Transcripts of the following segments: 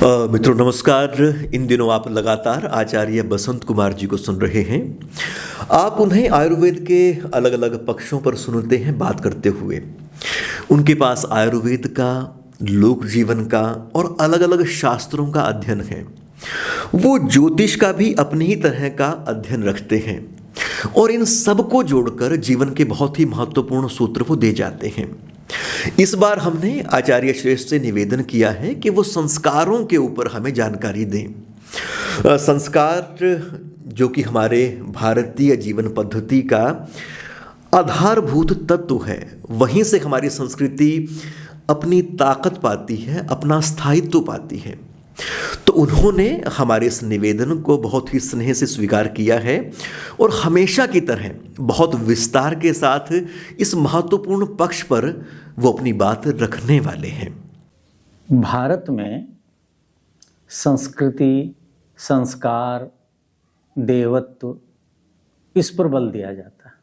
मित्रों नमस्कार। इन दिनों आप लगातार आचार्य बसंत कुमार जी को सुन रहे हैं। आप उन्हें आयुर्वेद के अलग अलग पक्षों पर सुनते हैं बात करते हुए। उनके पास आयुर्वेद का, लोक जीवन का और अलग अलग शास्त्रों का अध्ययन है। वो ज्योतिष का भी अपनी ही तरह का अध्ययन रखते हैं और इन सब को जोड़कर जीवन के बहुत ही महत्वपूर्ण सूत्र वो दे जाते हैं। इस बार हमने आचार्य श्रेष्ठ से निवेदन किया है कि वो संस्कारों के ऊपर हमें जानकारी दें। संस्कार जो कि हमारे भारतीय जीवन पद्धति का आधारभूत तत्व है, वहीं से हमारी संस्कृति अपनी ताकत पाती है, अपना स्थायित्व पाती है। तो उन्होंने हमारे इस निवेदन को बहुत ही स्नेह से स्वीकार किया है और हमेशा की तरह बहुत विस्तार के साथ इस महत्वपूर्ण पक्ष पर वो अपनी बात रखने वाले हैं। भारत में संस्कृति, संस्कार, देवत्व, इस पर बल दिया जाता है।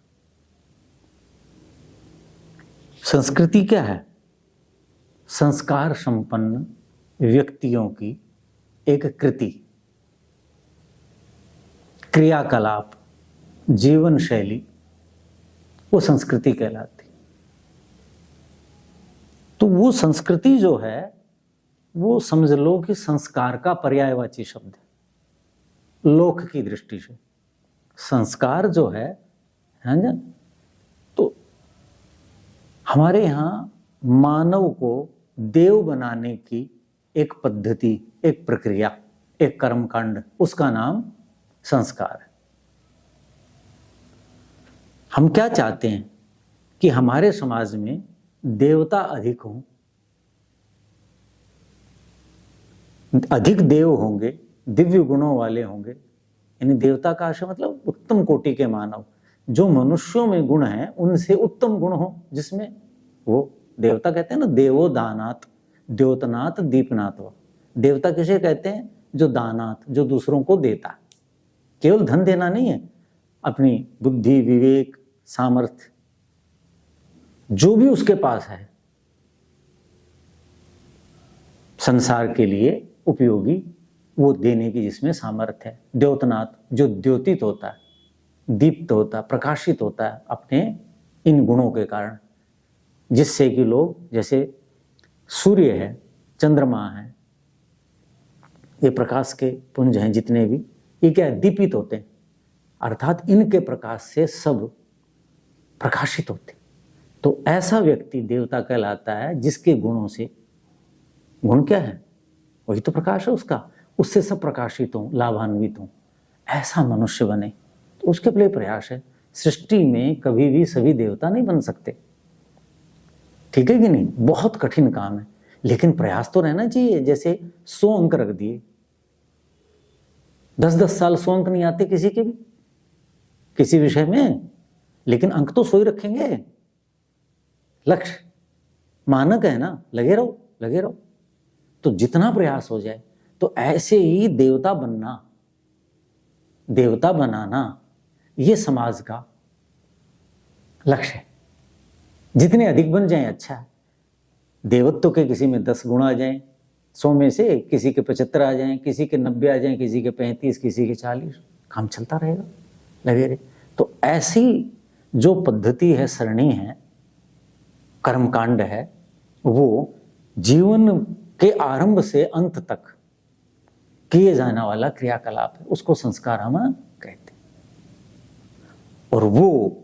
संस्कृति क्या है? संस्कार संपन्न व्यक्तियों की एक कृति, क्रियाकलाप, जीवन शैली, वो संस्कृति कहलाती। तो वो संस्कृति जो है वो समझ लो कि संस्कार का पर्यायवाची शब्द है लोक की दृष्टि से। संस्कार जो है ना, तो हमारे यहाँ मानव को देव बनाने की एक पद्धति, एक प्रक्रिया, एक कर्मकांड, उसका नाम संस्कार है। हम क्या चाहते हैं कि हमारे समाज में देवता अधिक हों, अधिक देव होंगे, दिव्य गुणों वाले होंगे। यानी देवता का आशय मतलब उत्तम कोटि के मानव, जो मनुष्यों में गुण हैं उनसे उत्तम गुण हो, जिसमें वो देवता कहते हैं ना, देवो दानात, द्योतनाथ दीपनाथ। देवता किसे कहते हैं? जो दानात, जो दूसरों को देता। केवल धन देना नहीं है, अपनी बुद्धि, विवेक, सामर्थ्य, जो भी उसके पास है संसार के लिए उपयोगी, वो देने की जिसमें सामर्थ्य है। द्योतनाथ, जो द्योतित होता है, दीप्त होता है, प्रकाशित होता है अपने इन गुणों के कारण, जिससे कि लोग, जैसे सूर्य है, चंद्रमा है, ये प्रकाश के पुंज हैं जितने भी, ये क्या है? दीपित होते हैं, अर्थात इनके प्रकाश से सब प्रकाशित होते। तो ऐसा व्यक्ति देवता कहलाता है जिसके गुणों से, गुण क्या है? वही तो प्रकाश है उसका, उससे सब प्रकाशित हों, लाभान्वित हों। ऐसा मनुष्य बने, तो उसके लिए प्रयास है। सृष्टि में कभी भी सभी देवता नहीं बन सकते, ठीक है कि नहीं? बहुत कठिन काम है, लेकिन प्रयास तो रहना चाहिए। जैसे 100 अंक रख दिए, 10-10 साल 100 अंक नहीं आते किसी के भी, किसी विषय में, लेकिन अंक तो 100 ही रखेंगे। लक्ष्य, मानक है ना, लगे रहो लगे रहो। तो जितना प्रयास हो जाए, तो ऐसे ही देवता बनना, देवता बनाना, ये समाज का लक्ष्य है। जितने अधिक बन जाएं अच्छा है। देवत्व के किसी में 10 गुण आ जाएं, 100 में से किसी के 75 आ जाएं, किसी के 90 आ जाएं, किसी के 35, किसी के 40, काम चलता रहेगा, लगे रहे। तो ऐसी जो पद्धति है, सरणी है, कर्मकांड है, वो जीवन के आरंभ से अंत तक किए जाने वाला क्रियाकलाप है, उसको संस्कार हम कहते हैं। और वो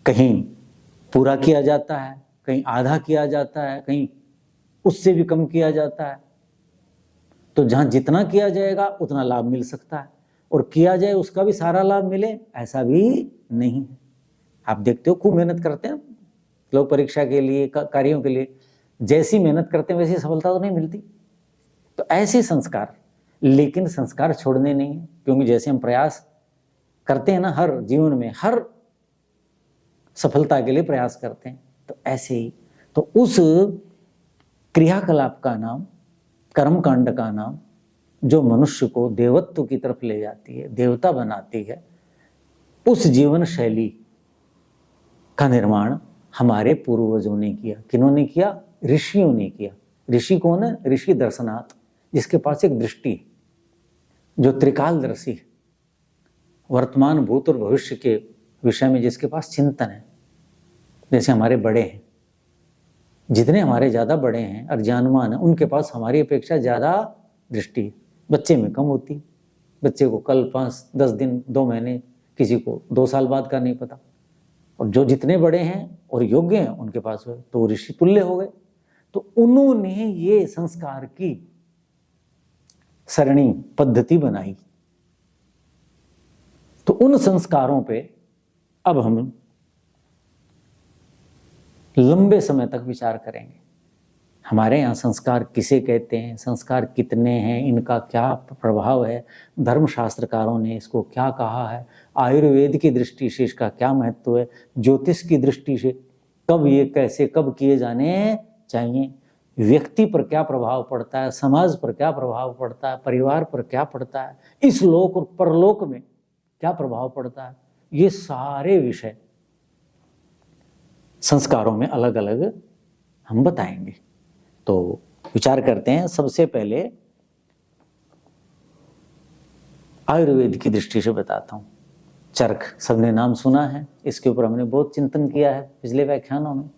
कहीं पूरा किया जाता है, कहीं आधा किया जाता है, कहीं उससे भी कम किया जाता है। तो जहां जितना किया जाएगा उतना लाभ मिल सकता है, और किया जाए उसका भी सारा लाभ मिले, ऐसा भी नहीं है। आप देखते हो खूब मेहनत करते हैं लोग परीक्षा के लिए, कार्यों के लिए, जैसी मेहनत करते हैं वैसी सफलता तो नहीं मिलती। तो ऐसे संस्कार, लेकिन संस्कार छोड़ने नहीं है, क्योंकि जैसे हम प्रयास करते हैं ना, हर जीवन में हर सफलता के लिए प्रयास करते हैं, तो ऐसे ही तो उस क्रियाकलाप का नाम, कर्मकांड का नाम, जो मनुष्य को देवत्व की तरफ ले जाती है, देवता बनाती है, उस जीवन शैली का निर्माण हमारे पूर्वजों ने किया। किन्होंने किया? ऋषियों ने किया। ऋषि कौन है? ऋषि दर्शनाथ, जिसके पास एक दृष्टि, जो त्रिकालदर्शी, वर्तमान, भूत और भविष्य के विषय में जिसके पास चिंतन है। जैसे हमारे बड़े हैं, जितने हमारे ज़्यादा बड़े हैं और ज्ञानवान हैं, उनके पास हमारी अपेक्षा ज़्यादा दृष्टि, बच्चे में कम होती। बच्चे को कल 5, 10 दिन, 2 महीने, किसी को 2 साल बाद का नहीं पता। और जो जितने बड़े हैं और योग्य हैं उनके पास तो ऋषि तुल्य हो गए। तो उन्होंने ये संस्कार की सरणी पद्धति बनाई। तो उन संस्कारों पे अब हम लंबे समय तक विचार करेंगे। हमारे यहाँ संस्कार किसे कहते हैं, संस्कार कितने हैं, इनका क्या प्रभाव है, धर्मशास्त्रकारों ने इसको क्या कहा है, आयुर्वेद की दृष्टि से इसका क्या महत्व है, ज्योतिष की दृष्टि से कब ये कैसे कब किए जाने चाहिए, व्यक्ति पर क्या प्रभाव पड़ता है, समाज पर क्या प्रभाव पड़ता है, परिवार पर क्या पड़ता है, इस लोक और परलोक में क्या प्रभाव पड़ता है, ये सारे विषय संस्कारों में अलग अलग हम बताएंगे। तो विचार करते हैं। सबसे पहले आयुर्वेद की दृष्टि से बताता हूं। चरक, सबने नाम सुना है, इसके ऊपर हमने बहुत चिंतन किया है पिछले व्याख्यानों में।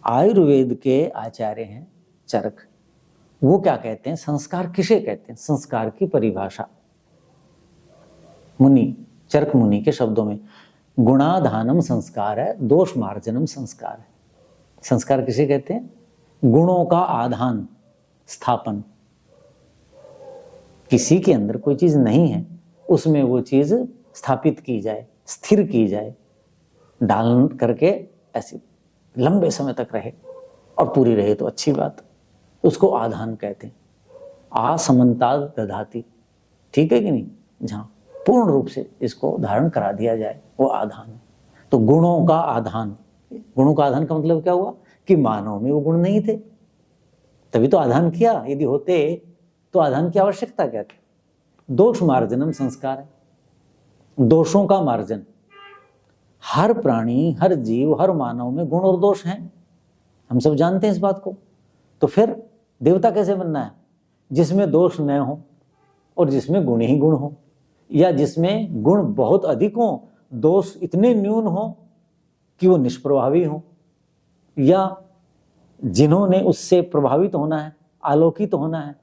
आयुर्वेद के आचार्य हैं चरक। वो क्या कहते हैं, संस्कार किसे कहते हैं, संस्कार की परिभाषा मुनि, चरक मुनि के शब्दों में गुणाधानम संस्कार है, दोष मार्जनम संस्कार है। संस्कार किसे कहते हैं, गुणों का आधान, स्थापन। किसी के अंदर कोई चीज नहीं है, उसमें वो चीज स्थापित की जाए, स्थिर की जाए, डाल करके ऐसे लंबे समय तक रहे और पूरी रहे तो अच्छी बात, उसको आधान कहते हैं। असमन्ता दधाती, ठीक है कि नहीं, जहां पूर्ण रूप से इसको धारण करा दिया जाए वो आधान है। तो गुणों का आधान, गुणों का आधान का मतलब क्या हुआ कि मानव में वो गुण नहीं थे, तभी तो आधान किया। यदि होते तो आधान की आवश्यकता क्या थी। दोष मार्जनम संस्कार है, दोषों का मार्जन। हर प्राणी, हर जीव, हर मानव में गुण और दोष हैं, हम सब जानते हैं इस बात को। तो फिर देवता कैसे बनना है, जिसमें दोष न हो और जिसमें गुण ही गुण हो, या जिसमें गुण बहुत अधिक हो, दोष इतने न्यून हो कि वो निष्प्रभावी हो, या जिन्होंने उससे प्रभावित होना है, आलोकित होना है,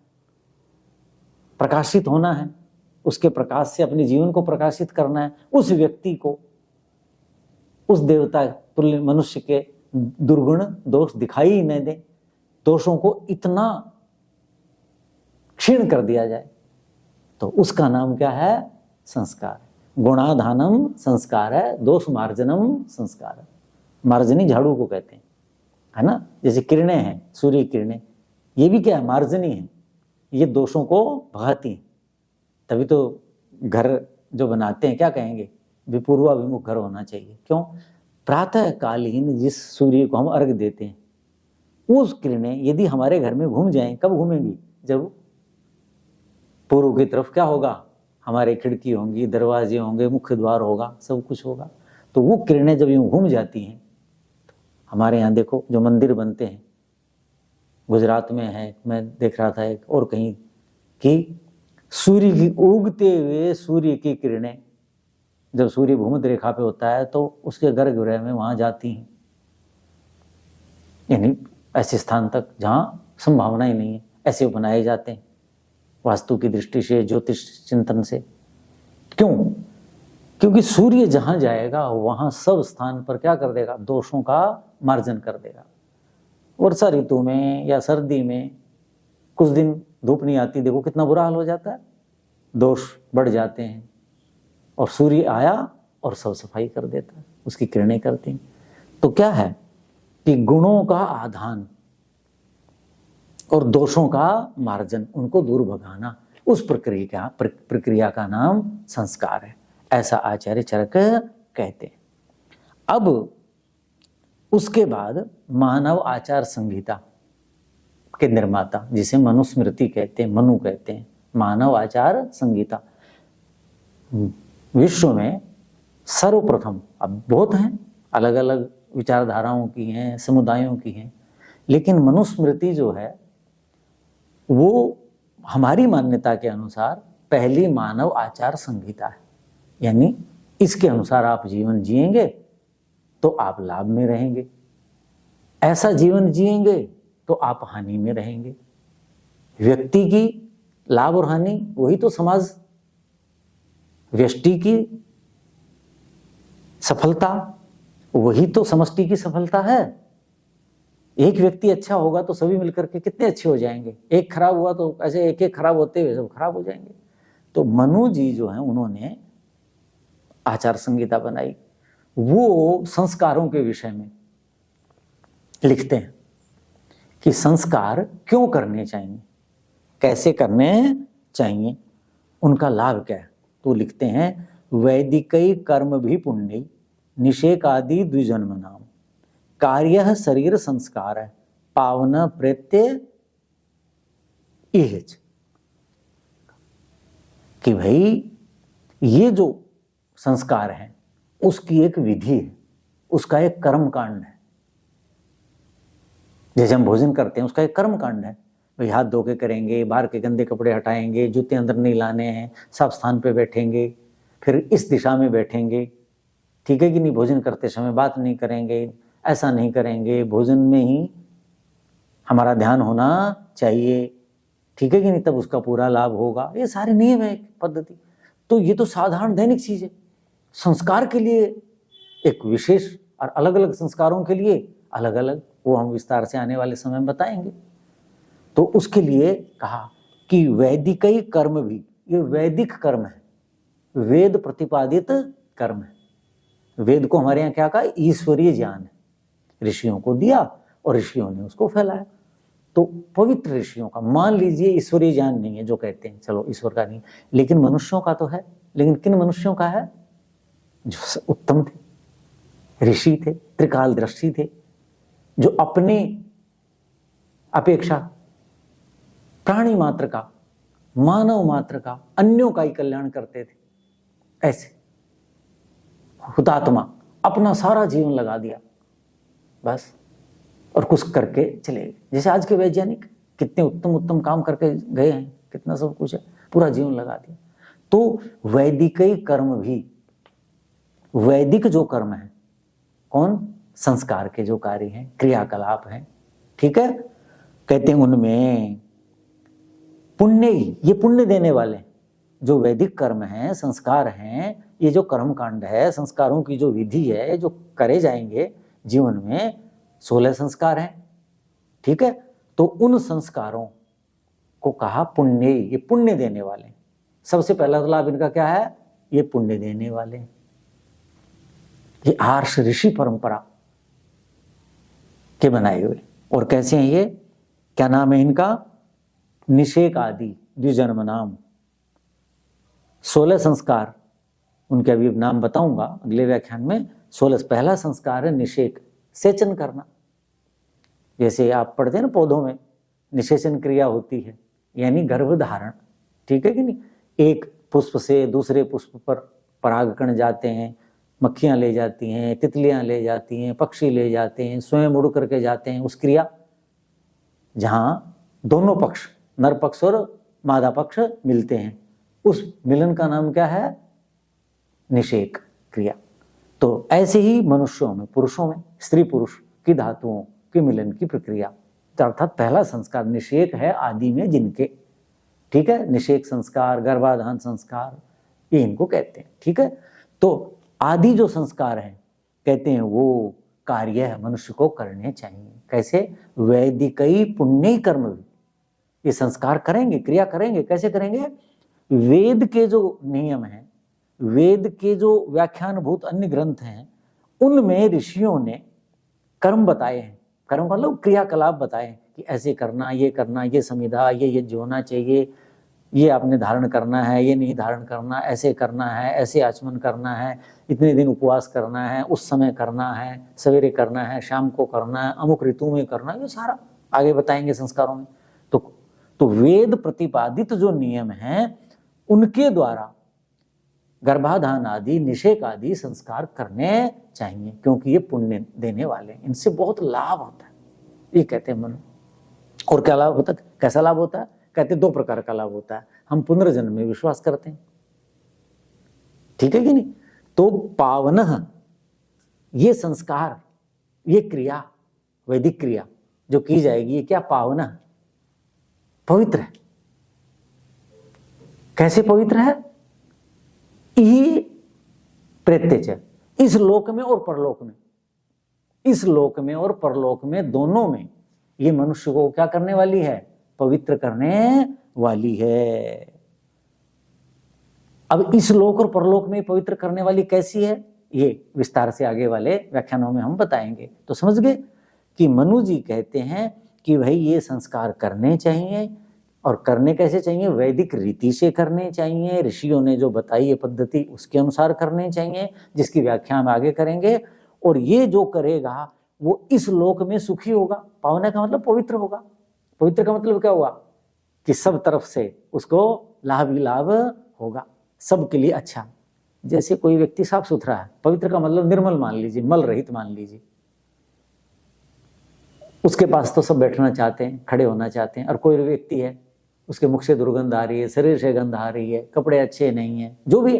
प्रकाशित होना है, उसके प्रकाश से अपने जीवन को प्रकाशित करना है, उस व्यक्ति को, उस देवता तुल्य मनुष्य के दुर्गुण दोष दिखाई ही न दे, दोषों को इतना क्षीण कर दिया जाए, तो उसका नाम क्या है, संस्कार। गुणाधानम संस्कार है, दोष मार्जनम संस्कार है। मार्जनी झाड़ू को कहते हैं, है ना। जैसे किरणें हैं, सूर्य किरणें, ये भी क्या है, मार्जनी है, ये दोषों को भगाती हैं। तभी तो घर जो बनाते हैं क्या कहेंगे, विपूर्वाभिमुख घर होना चाहिए। क्यों, प्रातः कालीन जिस सूर्य को हम अर्घ देते हैं, उस किरणें यदि हमारे घर में घूम जाएं, कब घूमेंगी, जब पूर्व की तरफ क्या होगा, हमारे खिड़की होंगी, दरवाजे होंगे, मुख्य द्वार होगा, सब कुछ होगा। तो वो किरणें जब यूं घूम जाती हैं, हमारे यहाँ देखो जो मंदिर बनते हैं, गुजरात में है, मैं देख रहा था एक और कहीं, कि सूर्य की उगते हुए सूर्य की किरणें जब सूर्य भूमध्य रेखा पे होता है तो उसके गर्भगृह में वहां जाती हैं, यानी ऐसे स्थान तक जहां संभावना ही नहीं है, ऐसे बनाए जाते हैं वास्तु की दृष्टि से, ज्योतिष चिंतन से। क्यों, क्योंकि सूर्य जहां जाएगा वहां सब स्थान पर क्या कर देगा, दोषों का मार्जन कर देगा। वर्षा ऋतु में या सर्दी में कुछ दिन धूप नहीं आती, देखो कितना बुरा हाल हो जाता है, दोष बढ़ जाते हैं, और सूर्य आया और सब सफाई कर देता है, उसकी किरणें करती हैं। तो क्या है कि गुणों का आधान और दोषों का मार्जन, उनको दूर भगाना, उस प्रक्रिया का नाम संस्कार है, ऐसा आचार्य चरक कहते हैं। अब उसके बाद मानव आचार संहिता के निर्माता, जिसे मनुस्मृति कहते हैं, मनु कहते हैं, मानव आचार संहिता विश्व में सर्वप्रथम, अब बहुत हैं, अलग अलग विचारधाराओं की हैं, समुदायों की हैं, लेकिन मनुस्मृति जो है वो हमारी मान्यता के अनुसार पहली मानव आचार संहिता है, यानी इसके अनुसार आप जीवन जिएंगे तो आप लाभ में रहेंगे, ऐसा जीवन जिएंगे तो आप हानि में रहेंगे। व्यक्ति की लाभ और हानि वही तो समाज, व्यष्टि की सफलता वही तो समष्टि की सफलता है। एक व्यक्ति अच्छा होगा तो सभी मिलकर के कितने अच्छे हो जाएंगे, एक खराब हुआ तो ऐसे एक एक खराब होते हुए सब खराब हो जाएंगे। तो मनु जी जो है उन्होंने आचार संहिता बनाई, वो संस्कारों के विषय में लिखते हैं कि संस्कार क्यों करने चाहिए, कैसे करने चाहिए, उनका लाभ क्या है। तो लिखते हैं वैदिकई कर्म भी पुण्य निषेकादि द्विजन्म नाम कार्य शरीर संस्कार है पावन प्रेत्य इहेच, कि भाई ये जो संस्कार है उसकी एक विधि है, उसका एक कर्म कांड है। जैसे हम भोजन करते हैं उसका एक कर्म कांड है, भाई हाथ धो के करेंगे, बाहर के गंदे कपड़े हटाएंगे, जूते अंदर नहीं लाने हैं, साफ स्थान पे बैठेंगे, फिर इस दिशा में बैठेंगे, ठीक है कि नहीं, भोजन करते समय बात नहीं करेंगे, ऐसा नहीं करेंगे, भोजन में ही हमारा ध्यान होना चाहिए, ठीक है कि नहीं, तब उसका पूरा लाभ होगा। ये सारे नियम है पद्धति। तो ये तो साधारण दैनिक चीज है। संस्कार के लिए एक विशेष और अलग अलग संस्कारों के लिए अलग अलग, वो हम विस्तार से आने वाले समय में बताएंगे। तो उसके लिए कहा कि वैदिकई कर्म भी, ये वैदिक कर्म है, वेद प्रतिपादित कर्म है। वेद को हमारे यहाँ क्या कहा, ईश्वरीय ज्ञान है, ऋषियों को दिया और ऋषियों ने उसको फैलाया। तो पवित्र ऋषियों का, मान लीजिए ईश्वरीय ज्ञान नहीं है जो कहते हैं, चलो ईश्वर का नहीं, लेकिन मनुष्यों का तो है। लेकिन किन मनुष्यों का है, जो उत्तम थे, ऋषि थे, त्रिकालदर्शी थे, जो अपने अपेक्षा प्राणी मात्र का, मानव मात्र का, अन्यों का ही कल्याण करते थे। ऐसे हुतात्मा, अपना सारा जीवन लगा दिया बस, और कुछ करके चले गए। जैसे आज के वैज्ञानिक कितने उत्तम उत्तम काम करके गए हैं, कितना सब कुछ है, पूरा जीवन लगा दिया। तो वैदिकई कर्म भी, वैदिक जो कर्म है, कौन, संस्कार के जो कार्य हैं, क्रियाकलाप हैं, ठीक है, कहते हैं उनमें पुण्य, ये पुण्य देने वाले जो वैदिक कर्म हैं, संस्कार हैं, ये जो कर्म कांड है, संस्कारों की जो विधि है, जो करे जाएंगे जीवन में, 16 संस्कार हैं, ठीक है। तो उन संस्कारों को कहा पुण्य, ये पुण्य देने वाले। सबसे पहला लाभ इनका क्या है, ये पुण्य देने वाले। ये आर्ष ऋषि परंपरा के बनाए हुए। और कैसे हैं ये, क्या नाम है इनका, निषेक आदि द्विजन्म नाम, 16 संस्कार, उनके अभी नाम बताऊंगा अगले व्याख्यान में। 16, पहला संस्कार है निषेक, सेचन करना। जैसे आप पढ़ते हैं ना पौधों में निषेचन क्रिया होती है, यानी गर्भधारण, ठीक है कि नहीं, एक पुष्प से दूसरे पुष्प पर परागकण जाते हैं, मक्खियां ले जाती हैं, तितलियां ले जाती हैं, पक्षी ले जाते हैं, स्वयं उड़ करके जाते हैं। उस क्रिया जहां दोनों पक्ष, नर पक्ष और मादा पक्ष मिलते हैं, उस मिलन का नाम क्या है, निषेक क्रिया। तो ऐसे ही मनुष्यों में, पुरुषों में, स्त्री पुरुष की धातुओं के मिलन की प्रक्रिया, अर्थात पहला संस्कार निषेक है आदि में जिनके, ठीक है, निषेक संस्कार, गर्भाधान संस्कार, ये इनको कहते हैं, ठीक है। तो आदि जो संस्कार हैं, कहते हैं वो कार्य है मनुष्य को करने चाहिए। कैसे, वैदिकई पुण्य कर्म भी, ये संस्कार करेंगे, क्रिया करेंगे। कैसे करेंगे, वेद के जो नियम हैं, वेद के जो व्याख्यानभूत अन्य ग्रंथ हैं, उनमें ऋषियों ने कर्म बताए हैं। कर्म मतलब क्रियाकलाप बताए हैं कि ऐसे करना, ये संविधा, ये जो होना चाहिए, ये आपने धारण करना है, ये नहीं धारण करना, ऐसे करना है, ऐसे आचमन करना है, इतने दिन उपवास करना है, उस समय करना है, सवेरे करना है, शाम को करना है, अमुक ऋतु में करना है, ये सारा आगे बताएंगे संस्कारों में। तो वेद प्रतिपादित जो नियम हैं, उनके द्वारा गर्भाधान आदि, निषेक आदि संस्कार करने चाहिए, क्योंकि ये पुण्य देने वाले हैं, इनसे बहुत लाभ होता है, ये कहते हैं मनु। और क्या लाभ होता है, कैसा लाभ होता है, कहते 2 प्रकार का लाभ होता है। हम पुनर्जन्म में विश्वास करते हैं, ठीक है कि नहीं? तो पावनः, ये संस्कार, ये क्रिया, वैदिक क्रिया जो की जाएगी, ये क्या पावनः, पवित्र है। कैसे पवित्र है? ई प्रेत्यच, इस लोक में और परलोक में, इस लोक में और परलोक में, दोनों में ये मनुष्य को क्या करने वाली है? पवित्र करने वाली है। अब इस लोक और परलोक में पवित्र करने वाली कैसी है, ये विस्तार से आगे वाले व्याख्यानों में हम बताएंगे। तो समझ गए कि मनु जी कहते हैं कि भाई ये संस्कार करने चाहिए, और करने कैसे चाहिए? वैदिक रीति से करने चाहिए, ऋषियों ने जो बताई है पद्धति उसके अनुसार करने चाहिए, जिसकी व्याख्या हम आगे करेंगे। और ये जो करेगा वो इस लोक में सुखी होगा। पावना का मतलब पवित्र होगा। पवित्र का मतलब क्या हुआ? कि सब तरफ से उसको लाभ ही लाभ होगा, सबके लिए अच्छा। जैसे कोई व्यक्ति साफ सुथरा है, पवित्र का मतलब निर्मल मान लीजिए, मल रहित मान लीजिए, उसके पास तो सब बैठना चाहते हैं, खड़े होना चाहते हैं। और कोई व्यक्ति है, उसके मुख से दुर्गंध आ रही है, शरीर से गंध आ रही है, कपड़े अच्छे नहीं है, जो भी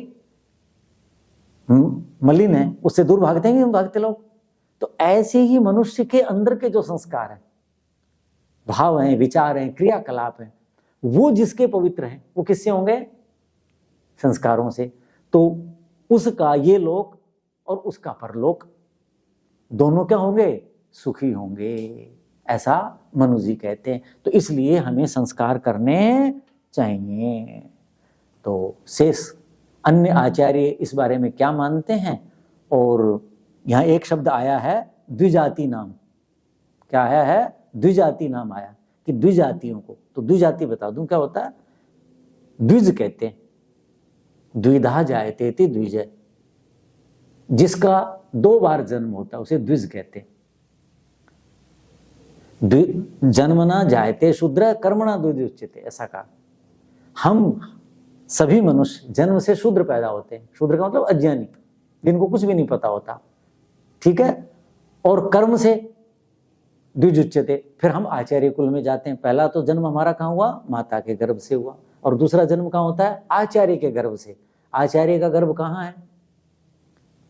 मलिन है, उससे दूर भागते हैं, भागते लोग। तो ऐसे ही मनुष्य के अंदर के जो संस्कार हैं, भाव हैं, विचार हैं, क्रियाकलाप हैं, वो जिसके पवित्र हैं, वो किससे होंगे? संस्कारों से। तो उसका ये लोक और उसका परलोक दोनों क्या होंगे? सुखी होंगे, ऐसा मनु जी कहते हैं। तो इसलिए हमें संस्कार करने चाहिए। तो शेष अन्य आचार्य इस बारे में क्या मानते हैं? और यहाँ एक शब्द आया है द्विजाति नाम। क्या आया है? द्विजाति नाम आया, कि द्विजातियों को। तो द्विजाति बता दूं क्या होता है? द्विज कहते हैं, द्विधा जायते थे द्विज, जिसका 2 बार जन्म होता है उसे द्विज कहते हैं। जन्मना जायते शूद्र कर्मणा द्विज उच्यते, ऐसा कहा। हम सभी मनुष्य जन्म से शूद्र पैदा होते हैं। शूद्र का मतलब अज्ञानी, जिनको कुछ भी नहीं पता होता, ठीक है। और कर्म से द्विज उच्यते, फिर हम आचार्य कुल में जाते हैं। पहला तो जन्म हमारा कहाँ हुआ? माता के गर्भ से हुआ। और दूसरा जन्म कहाँ होता है? आचार्य के गर्भ से। आचार्य का गर्भ कहाँ है?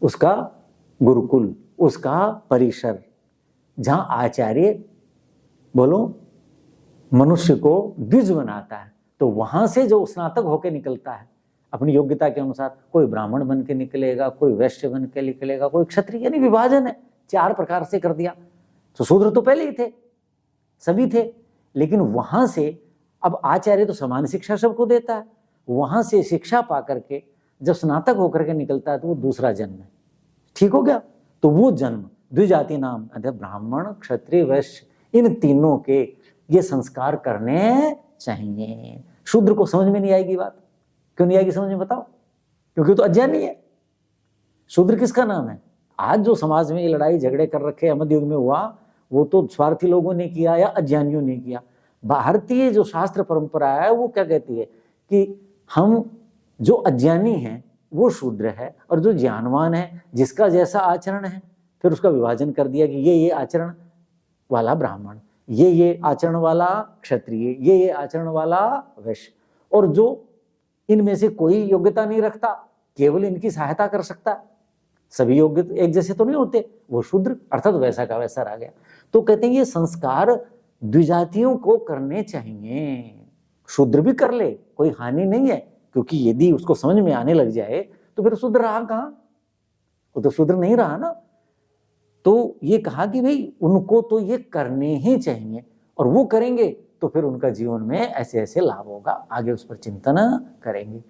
उसका गुरुकुल, उसका परिसर, जहां आचार्य बोलो मनुष्य को द्विज बनाता है। तो वहां से जो स्नातक होकर निकलता है अपनी योग्यता के अनुसार, कोई ब्राह्मण बन के निकलेगा, कोई वैश्य बन के निकलेगा, कोई क्षत्रिय, यानी विभाजन है, 4 प्रकार से कर दिया। तो शूद्र तो पहले ही थे, सभी थे, लेकिन वहां से अब आचार्य तो समान शिक्षा सबको देता है। वहां से शिक्षा पा करके जब स्नातक होकर के निकलता है तो वो दूसरा जन्म है, ठीक हो गया। तो वो जन्म द्विजाति नाम, ब्राह्मण, क्षत्रिय, वैश्य, इन तीनों के ये संस्कार करने चाहिए। शूद्र को समझ में नहीं आएगी बात। क्यों नहीं आएगी समझ में? बताओ। क्योंकि तो अज्ञानी है। शूद्र किसका नाम है? आज जो समाज में ये लड़ाई झगड़े कर रखे मध्य युग में हुआ, वो तो स्वार्थी लोगों ने किया या अज्ञानियों ने किया। भारतीय जो शास्त्र परंपरा है वो क्या कहती है कि हम जो अज्ञानी हैं वो शूद्र है, और जो ज्ञानवान है जिसका जैसा आचरण है, फिर उसका विभाजन कर दिया कि ये आचरण वाला ब्राह्मण, ये आचरण वाला क्षत्रिय, ये आचरण वाला वैश्य, और जो इनमें से कोई योग्यता नहीं रखता, केवल इनकी सहायता कर सकता, सभी योग्य एक जैसे तो नहीं होते, वो शूद्र, अर्थात वैसा का वैसा रह गया। तो कहते हैं ये संस्कार द्विजातियों को करने चाहिए। शूद्र भी कर ले, कोई हानि नहीं है, क्योंकि यदि उसको समझ में आने लग जाए तो फिर शूद्र रहा कहाँ? वो तो शूद्र नहीं रहा ना। तो ये कहा कि भाई उनको तो ये करने ही चाहिए, और वो करेंगे तो फिर उनका जीवन में ऐसे ऐसे लाभ होगा। आगे उस पर चिंतन करेंगे।